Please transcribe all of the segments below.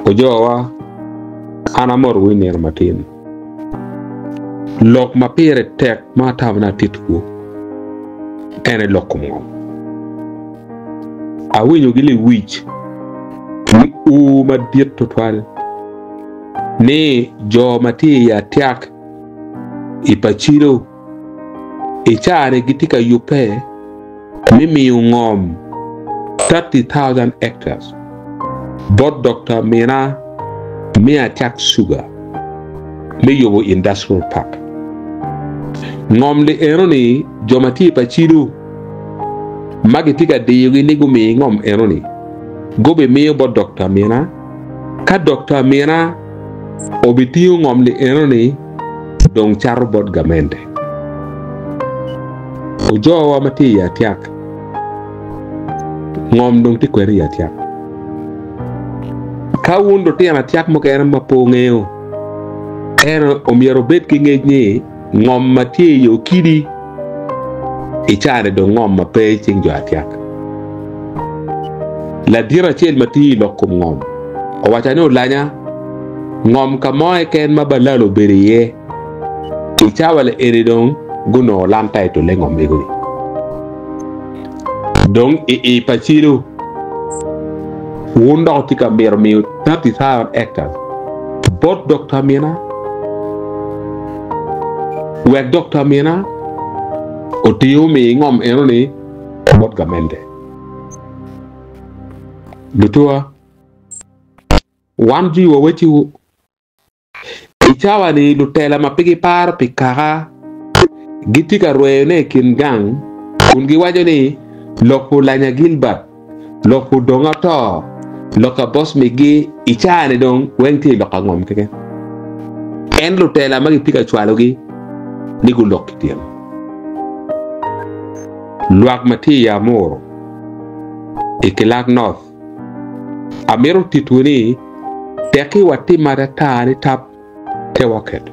Ojowa anamor winer matin. Lok mapire tek matamna titku. Ene lokumwa. Awinyo gili wich. Ni madiet totwal. Ni jo mati ya tiak. Ipachiro. Ichare gitika yupe. Mimi ungom 30,000 hectares. But Dr. Mena me attack sugar. Me yobo industrial park. Ngom le eroni jomati pachiru. Magitika de yogi nigu me ngom eroni. Gobe me bo Dr. Mena. Ka Dr. Mena obitiyo ngom le eroni dong charo bot gamente. Ojo wa mati ya tiak. Ngom dong ti kweri ya tiak. Ka wundo tiana tiak mo kera mapongeo. Ero omiero bet ki ngejni ngom mati yo kidi. Ichare do ngom mape ching jo atiak. La dira chel mati lokum ngom. Owachane ulanya ngom kamoe ken mabalalo beriye. Ichawale eridong guno lantai to lengom begui. Dong pachiro wunda tika mer mi 30,000 hectares. Bot Dr. Mena wek Dr. Mena otiyo mi ngom eroni bot gamente. Lutua wanji wa wechi wu ichawa ni lutela mapigi par pikara gitika roene kingang kungi wajo ni Loku Lanya Gilbert, Loku Dongato, Loka Boss Migi, Ichane dong, Wenti Loka Ngom keke. En Lutela magi pika chwalogi, Nigu Lokitiam. Luak Mati ya Moro, Ikilak North. Amiru Tituni, Teki wati maratani tap Tewaket.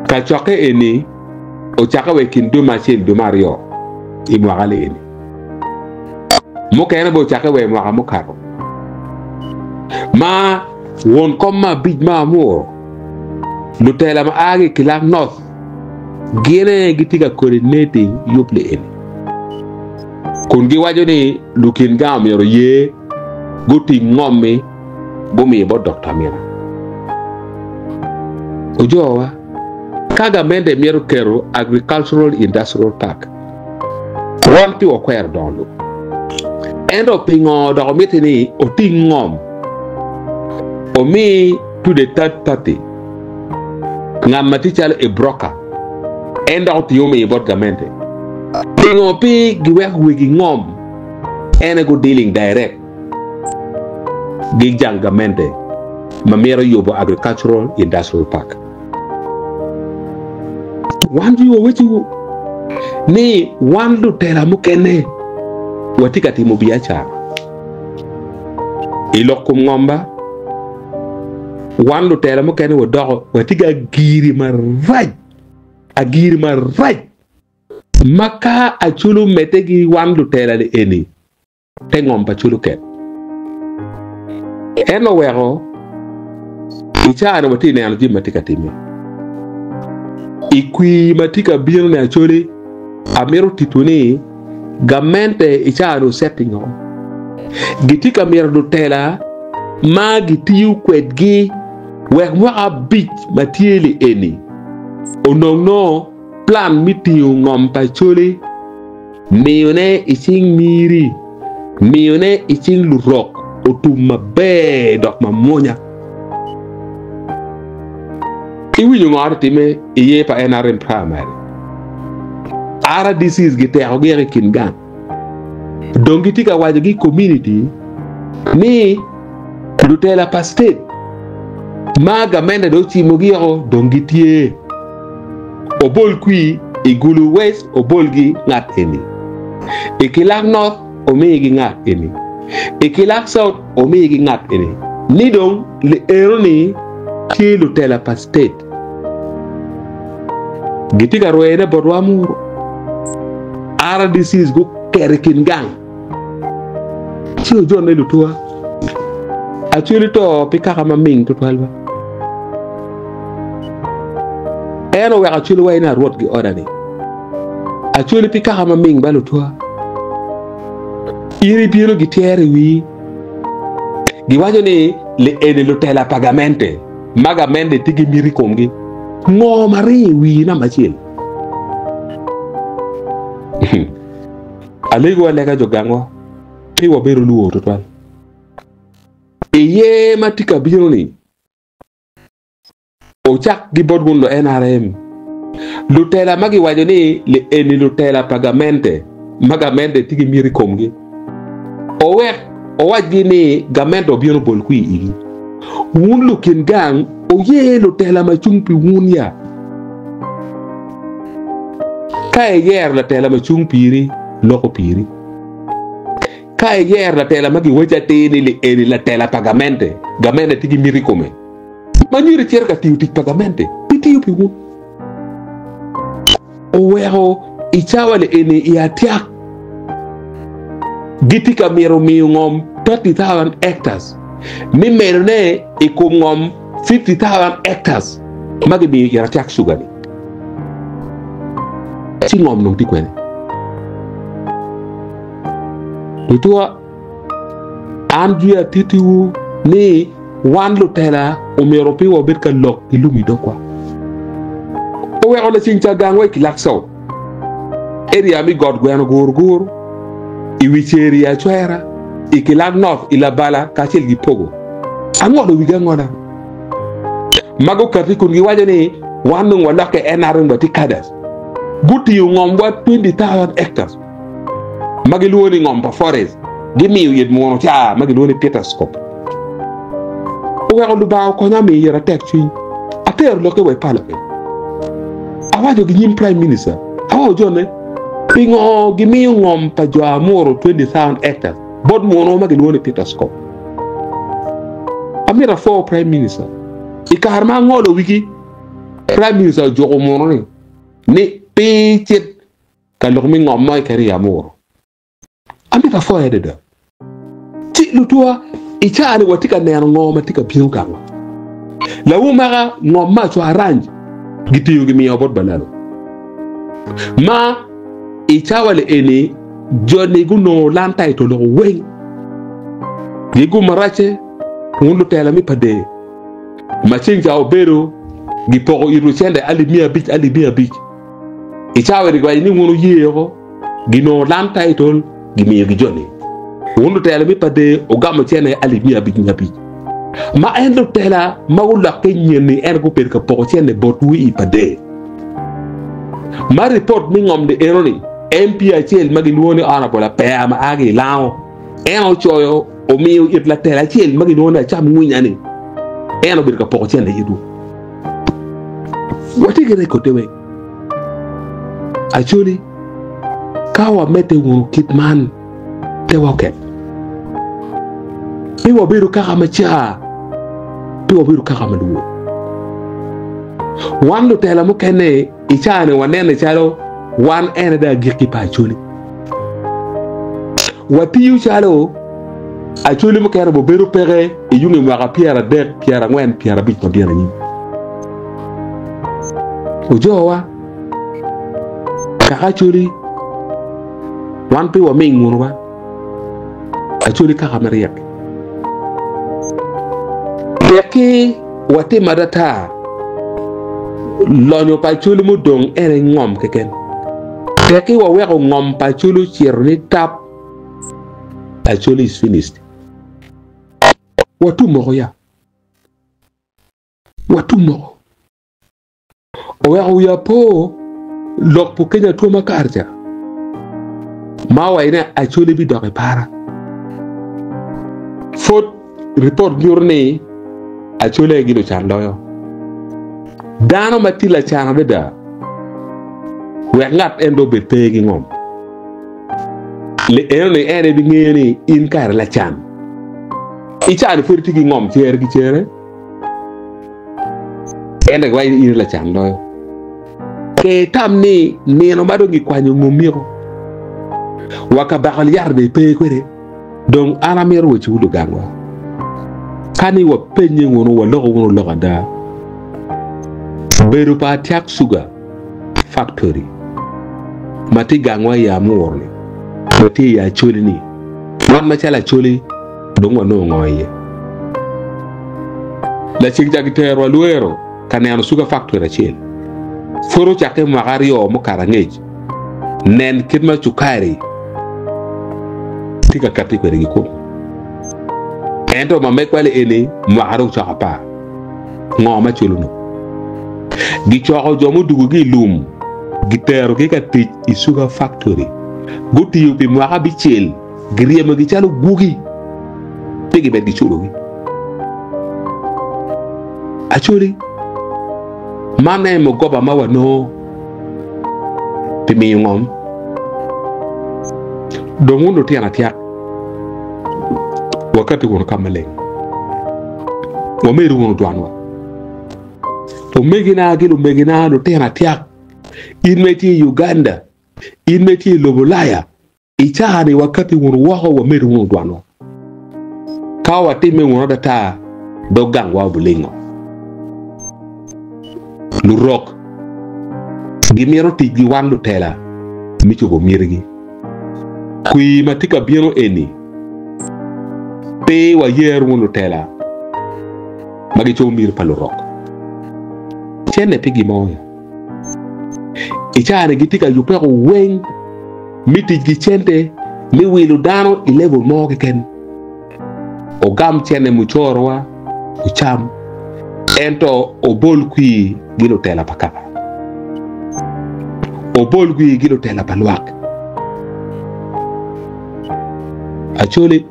Kachoke eni, Ochaka wekin duma chin dumario. Imwakali ini. Muka ena bo chake we mwaka mukaro. Ma won koma big ma mo. Lutela ma agi Kilak North. Gine gitika coordinating yuple ini. Kungi wajo ni lukin gam yoro ye guti ngome bumi bo Dr. Mena. Ujowa kaga mende miero kero agricultural industrial park. Wanti wa kwer donlu. Endo pingo da omiti ni oti ngom. Omi to the third party. Ngam matichal e broker. Endo oti yome e bot gamente. Pingo pi giwek wigi ngom. Ene go dealing direct. Gigjang gamente. Mamero yobo agricultural industrial park. Wanji wa wechi wo. Ni wandu tela mukene watika timu biachara ilokum ngomba wandu tela mukene wodogo watika giri marvaj maka achulu metegi wandu tela le eni te ngomba chulu ken eno wero ichara watine alji matika timu ikwi matika biro ne achuli Amiru Tituni gamente icharo setting on. Gitika mir Lutela ma gitiyu kwedgi wek mwa bit matieli eni. Onongno plan mitiyu ngom pacholi miyone iching miri miyone iching lurok otuma be dok mamonya. Iwi yung time iye pa NRM primary. Ara disease gite agere kingan. Dongitika wajagi community ni Lutela pa state. Maga mende do chimogiro dongitie. Obol kui igulu west obolgi ngat eni. Ikilak north omegi ngat eni. Ikilak south omegi ngat eni. Nidong le eroni ki Lutela pa state. Gitika roene bodwamu Ara disease go kerikin gang. Chio John Lutua. Actually to pika kama ming to 12. Eno we actually way na road gi orani. Actually pika kama ming balu to. Iri bielo gi tiere wi. Gi wajo ni le ene lo tela pagamente. Magamente tigi miri komgi. Ngo mari wi na machil. Alego alega jogango. Piwa beru luo to 12. Iye matika biro ni ochak gi bodgun lo NRM lutela magi wajo ni le eni lutela pagamente magamente tigi miri komgi o wajgi ni gamento biro bol kui igi wun lukin gang oye lutela machung pi wun ya kae yer lutela machung piri loko piri Kai yer la tela magi waja teni le eni la tela pagamente gamente tigi miri come manyiri cerca tiu tik pagamente pitiu piwu owero ichawa le eni iatiak gitika miro ngom 30,000 hectares ni merne ikum ngom 50,000 hectares magi bi yaratiak sugani si ngom nung tikwene Lutua Andrea Titiu ni wan lutela umeropi wa betka lok ilumi dokwa. Owe ole chincha gangwe kilakso. Eri ami god gweno gur iwicheri ya chwera ikilag north ilabala kachel gipogo. Angodo wiga ngoda. Mago kati kungi waje ni wanung walake NRM bati kadas. Guti ngomwa 20,000 hectares. Magiluoni ngompa forest gimi yed mono cha magiluoni petascope owe lu baaw ko nyami yera tek ci ater lo ke way pala be awajo gi nyim prime minister awo jone pingo gimi ngompa jo amoro 20,000 hectares bod mono magiluoni petascope amira for prime minister ikarma ngolo wiki prime minister jo mono ni pichet kalokmi ngomma kari amoro Amita fo ededa. Ti lutua ichani watika neno ngoma tika biukango. La umara ngoma cho arrange gitiyo gimi obot balalo. Ma ichawa le eni joni guno lanta itolo weng. Gigu marache ngulu tela mi pade. Machinja obero gipoko iruchende ali mia beach. Ichawa rigwa ni ngunu yego gino lanta itolo gimi gi joni wonu tela mi pade o gam tiene ali mi abi nyabi ma endo tela ma wula ke nyeni ergo per ka po tiene botu i pade ma report mi ngom de eroni MPHL magi woni ana bola pa ma agi lao eno choyo o mi it la tela tiel magi woni cham ngunyani eno bir ka po tiene yidu wati gere ko tewe actually kawa mete wunu kitman te waket iwa biru kaka macha iwa biru kaka maduo wan lo tela mo kene ichane wanene chalo wan ene da giki pa chuli wati yu chalo a chuli mo kere bo biru pere iyungi mwaka piara dek piara ngwen piara bit mo diana nyi ujowa kaka chuli wan pe wa ming munwa actually kaka mariak yaki wati madata lonyo pa chuli mudong ere ngom keken yaki wa weko ngom pa chuli chirni tap actually is finished watu moko ya watu moko owe ya po lok po kenya tuwa makarja mawa ina actually bi doke para fot report journée actually gido chandoyo dano matila chana beda we ngat endo be pegi ngom le ene bi ngeni in kar la chan ichani furti gi ngom cher gi chere ene gwai in la chandoyo ke tamni neno mado gi kwanyo ngomiro waka bakal yarde pe kwere donc aramero wo ci wudu gangwa kani wa penye ngono wa logo da beru pa tiak sugar factory mati gangwa ya morni mati ya choli ni wan ma chala choli dongo no ngoye la chigja gitero luero kanano sugar factory chel foro chake magario mo karangej nen kidma chukari tika kati ko regi ko ento ma mekwale ene magaro chapa ngoma chuluno gi choxo jomu dugu gi lum gi teru gi kati i sugar factory guti yubi maga bi chel griema gi chalo gugi tegi be gi chulo gi achuri mane mo goba mawa no pimi ngom dongundo tiana tiak wakati wono kamale wa meru wono dwanwa to megina lo tiana tiak inmeti Uganda inmeti Lobolaya ichani wakati wono waho wa meru wono dwanwa kawa time wono data dogang wa bulingo lurok gimiro tigi wandu tela michogo mirgi kui matika bieno eni pe wa yeru wandu tela magicho mir palurok chene pigi moya ichane gitika yupeko weng mitigi chente mi wilu dano ilevel moke ken ogam chene muchorwa ucham ento obol kui gilo tela pakapa obol kui gilo tela palwak achole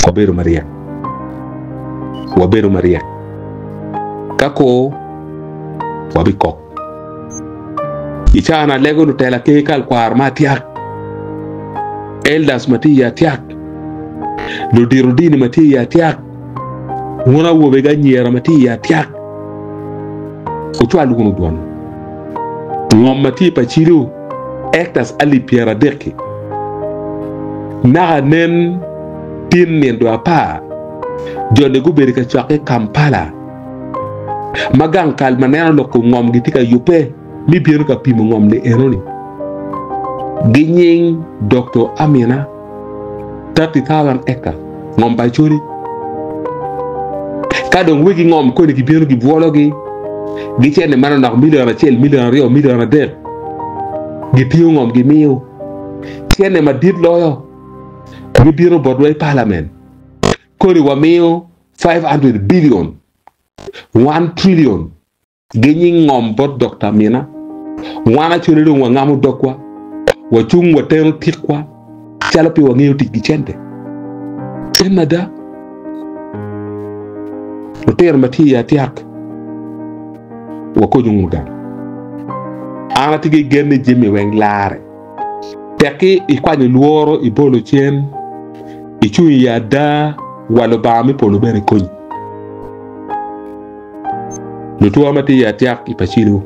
waberu maria kako wabikok ichana lego lo tela ke kal kwar matiak eldas matiya tiak lo dirudini matiya tiak ngona wo be ganyera matiya tiak o to alugo duan ngom mati pa chiru ektas ali piera deke na nen tin nen do apa jone go berika chake Kampala magang kal maneno lo ko ngom gitika yupe mi bienu ka pimo ngom le eroni ginying Dr. Amina 30,000 eka ngom pa chori kadong wigi ngom ko ni bienu gi vologi gi chene mano na million rio million der gi piu ngom gi miu chene ma dit loyo gi bienu bodway parliament ko ri wa miu 500 billion 1 trillion genyi ngom bot Dr. Amina wana chori wa ngamu dokwa wa chung wa tero tikwa chala pi wa ngiu tiki chente enada Loter mati ya tiak wako jungudan ana tigi genne jimi weng lare teki ikwani luoro ibolo chen ichui ya da walo bami polo bere konyi lutua mati ya tiak ipachilu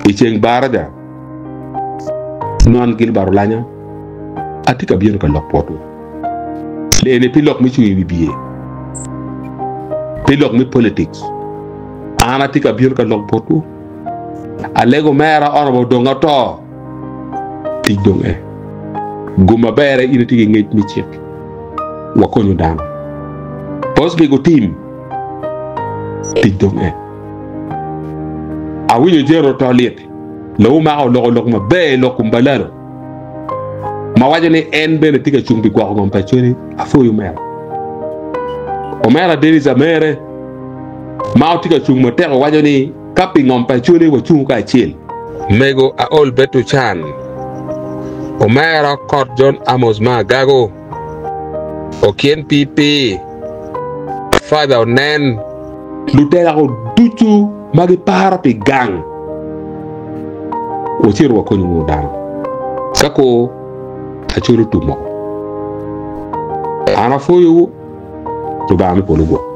icheng barada non gil barulanya atika bieno ka lokpoto le ene pilok mi chui bibiye pilok mi politics ana tika bieno ka lokpoto alego mera orbo donga to tidong guma bere ina tigi ngej mi chek wakonyo dan pos bigo team tidong awinyo jero toilet lo ma lo ma be lo kumbalalo ma wajane en bene tiga chumbi kwa ngom pachoni afoyo mera o mera deniza mere ma tiga chumbo tero wajani kapi ngom pachoni wa chunga chiel mego a ol betu chan o mera Court John Amos ma gago o kien pipi father nen lutera ko duchu magi para pi gang o tiro wa konyu dan sako achuru tumo ana foyo to ba mi polo go